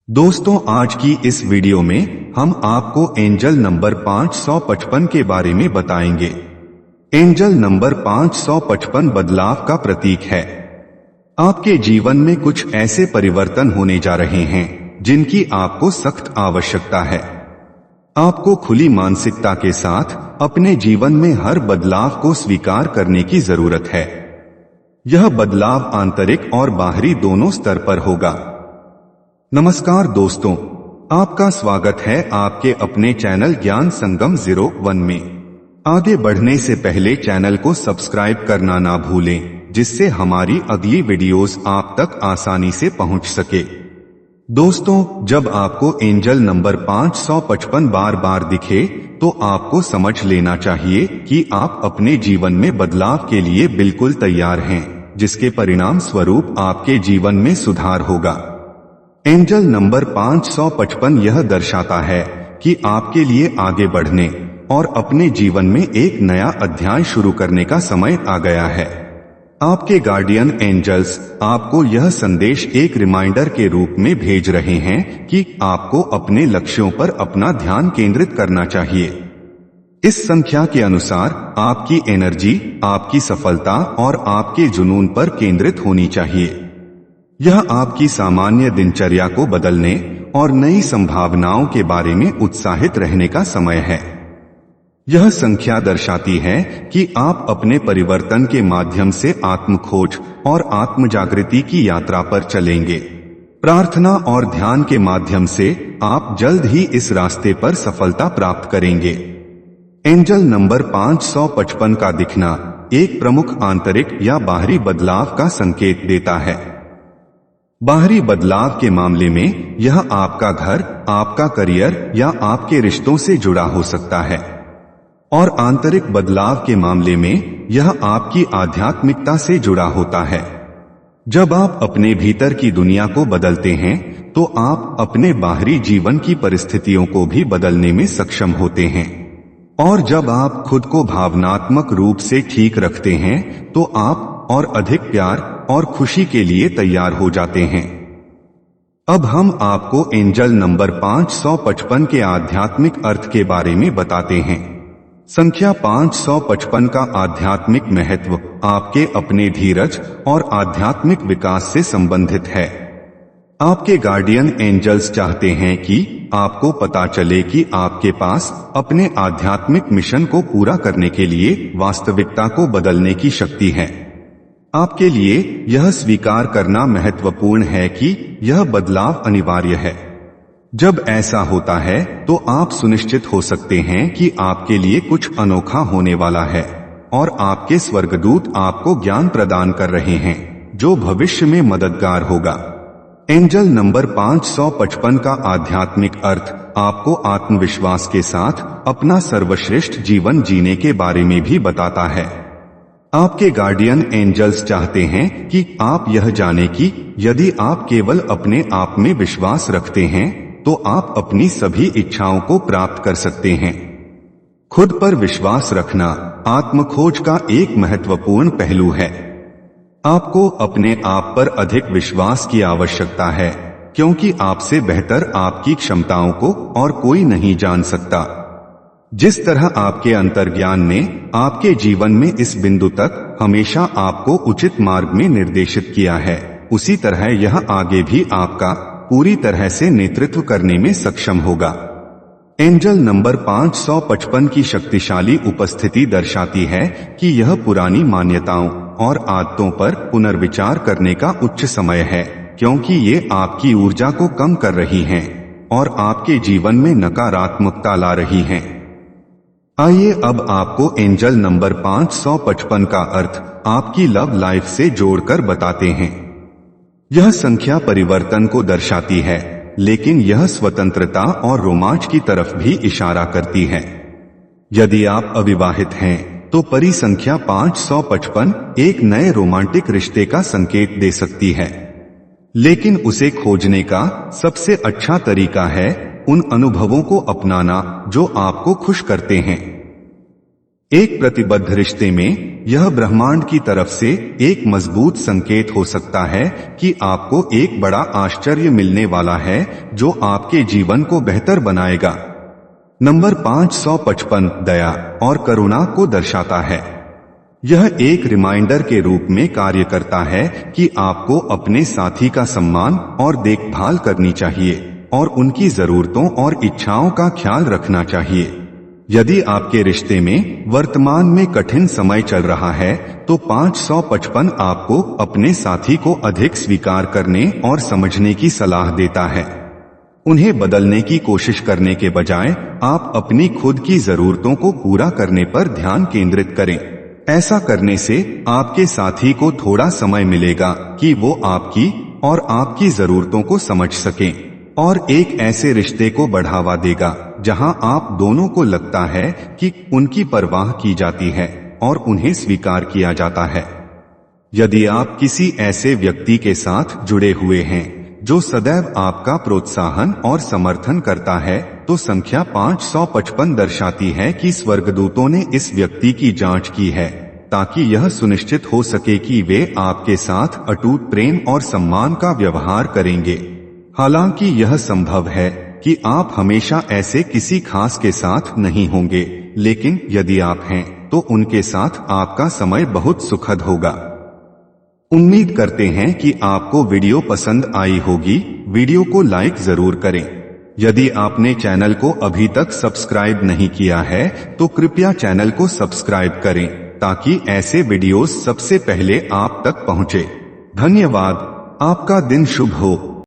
दोस्तों, आज की इस वीडियो में हम आपको एंजल नंबर 555 के बारे में बताएंगे। एंजल नंबर 555 बदलाव का प्रतीक है। आपके जीवन में कुछ ऐसे परिवर्तन होने जा रहे हैं जिनकी आपको सख्त आवश्यकता है। आपको खुली मानसिकता के साथ अपने जीवन में हर बदलाव को स्वीकार करने की जरूरत है। यह बदलाव आंतरिक और बाहरी दोनों स्तर पर होगा। नमस्कार दोस्तों, आपका स्वागत है आपके अपने चैनल ज्ञान संगम 01 में। आगे बढ़ने से पहले चैनल को सब्सक्राइब करना ना भूलें, जिससे हमारी अगली वीडियोस आप तक आसानी से पहुंच सके। दोस्तों, जब आपको एंजल नंबर 555 बार बार दिखे तो आपको समझ लेना चाहिए कि आप अपने जीवन में बदलाव के लिए बिल्कुल तैयार हैं, जिसके परिणाम स्वरूप आपके जीवन में सुधार होगा। एंजल नंबर 555 यह दर्शाता है कि आपके लिए आगे बढ़ने और अपने जीवन में एक नया अध्याय शुरू करने का समय आ गया है। आपके गार्डियन एंजल्स आपको यह संदेश एक रिमाइंडर के रूप में भेज रहे हैं कि आपको अपने लक्ष्यों पर अपना ध्यान केंद्रित करना चाहिए। इस संख्या के अनुसार आपकी एनर्जी, आपकी सफलता और आपके जुनून पर केंद्रित होनी चाहिए। यह आपकी सामान्य दिनचर्या को बदलने और नई संभावनाओं के बारे में उत्साहित रहने का समय है। यह संख्या दर्शाती है कि आप अपने परिवर्तन के माध्यम से आत्म खोज और आत्म जागृति की यात्रा पर चलेंगे। प्रार्थना और ध्यान के माध्यम से आप जल्द ही इस रास्ते पर सफलता प्राप्त करेंगे। एंजल नंबर 555 का दिखना एक प्रमुख आंतरिक या बाहरी बदलाव का संकेत देता है। बाहरी बदलाव के मामले में यह आपका घर, आपका करियर या आपके रिश्तों से जुड़ा हो सकता है, और आंतरिक बदलाव के मामले में यह आपकी आध्यात्मिकता से जुड़ा होता है। जब आप अपने भीतर की दुनिया को बदलते हैं तो आप अपने बाहरी जीवन की परिस्थितियों को भी बदलने में सक्षम होते हैं, और जब आप खुद को भावनात्मक रूप से ठीक रखते हैं तो आप और अधिक प्यार और खुशी के लिए तैयार हो जाते हैं। अब हम आपको एंजल नंबर 555 के आध्यात्मिक अर्थ के बारे में बताते हैं। संख्या 555 का आध्यात्मिक महत्व आपके अपने धीरज और आध्यात्मिक विकास से संबंधित है। आपके गार्डियन एंजल्स चाहते हैं कि आपको पता चले कि आपके पास अपने आध्यात्मिक मिशन को पूरा करने के लिए वास्तविकता को बदलने की शक्ति है। आपके लिए यह स्वीकार करना महत्वपूर्ण है कि यह बदलाव अनिवार्य है। जब ऐसा होता है तो आप सुनिश्चित हो सकते हैं कि आपके लिए कुछ अनोखा होने वाला है, और आपके स्वर्गदूत आपको ज्ञान प्रदान कर रहे हैं जो भविष्य में मददगार होगा। एंजल नंबर 555 का आध्यात्मिक अर्थ आपको आत्मविश्वास के साथ अपना सर्वश्रेष्ठ जीवन जीने के बारे में भी बताता है। आपके गार्डियन एंजल्स चाहते हैं कि आप यह जानें कि यदि आप केवल अपने आप में विश्वास रखते हैं तो आप अपनी सभी इच्छाओं को प्राप्त कर सकते हैं। खुद पर विश्वास रखना आत्मखोज का एक महत्वपूर्ण पहलू है। आपको अपने आप पर अधिक विश्वास की आवश्यकता है, क्योंकि आपसे बेहतर आपकी क्षमताओं को और कोई नहीं जान सकता। जिस तरह आपके अंतर्ज्ञान ने आपके जीवन में इस बिंदु तक हमेशा आपको उचित मार्ग में निर्देशित किया है, उसी तरह यह आगे भी आपका पूरी तरह से नेतृत्व करने में सक्षम होगा। एंजल नंबर 555 की शक्तिशाली उपस्थिति दर्शाती है कि यह पुरानी मान्यताओं और आदतों पर पुनर्विचार करने का उच्च समय है, क्योंकि ये आपकी ऊर्जा को कम कर रही हैं और आपके जीवन में नकारात्मकता ला रही हैं। आइए अब आपको एंजल नंबर 555 का अर्थ आपकी लव लाइफ से जोड़कर बताते हैं। यह संख्या परिवर्तन को दर्शाती है, लेकिन यह स्वतंत्रता और रोमांच की तरफ भी इशारा करती है। यदि आप अविवाहित हैं तो परिसंख्या 555 एक नए रोमांटिक रिश्ते का संकेत दे सकती है, लेकिन उसे खोजने का सबसे अच्छा तरीका है उन अनुभवों को अपनाना जो आपको खुश करते हैं। एक प्रतिबद्ध रिश्ते में यह ब्रह्मांड की तरफ से एक मजबूत संकेत हो सकता है कि आपको एक बड़ा आश्चर्य मिलने वाला है जो आपके जीवन को बेहतर बनाएगा। नंबर 555 दया और करुणा को दर्शाता है। यह एक रिमाइंडर के रूप में कार्य करता है कि आपको अपने साथी का सम्मान और देखभाल करनी चाहिए और उनकी जरूरतों और इच्छाओं का ख्याल रखना चाहिए। यदि आपके रिश्ते में वर्तमान में कठिन समय चल रहा है तो 555 आपको अपने साथी को अधिक स्वीकार करने और समझने की सलाह देता है। उन्हें बदलने की कोशिश करने के बजाय आप अपनी खुद की जरूरतों को पूरा करने पर ध्यान केंद्रित करें। ऐसा करने से आपके साथी को थोड़ा समय मिलेगा कि वो आपकी और आपकी जरूरतों को समझ सकें और एक ऐसे रिश्ते को बढ़ावा देगा जहां आप दोनों को लगता है कि उनकी परवाह की जाती है और उन्हें स्वीकार किया जाता है। यदि आप किसी ऐसे व्यक्ति के साथ जुड़े हुए हैं जो सदैव आपका प्रोत्साहन और समर्थन करता है तो संख्या 555 दर्शाती है कि स्वर्गदूतों ने इस व्यक्ति की जांच की है ताकि यह सुनिश्चित हो सके कि वे आपके साथ अटूट प्रेम और सम्मान का व्यवहार करेंगे। हालांकि यह संभव है कि आप हमेशा ऐसे किसी खास के साथ नहीं होंगे, लेकिन यदि आप हैं तो उनके साथ आपका समय बहुत सुखद होगा। उम्मीद करते हैं कि आपको वीडियो पसंद आई होगी। वीडियो को लाइक जरूर करें। यदि आपने चैनल को अभी तक सब्सक्राइब नहीं किया है तो कृपया चैनल को सब्सक्राइब करें ताकि ऐसे वीडियोस सबसे पहले आप तक पहुंचे। धन्यवाद। आपका दिन शुभ हो।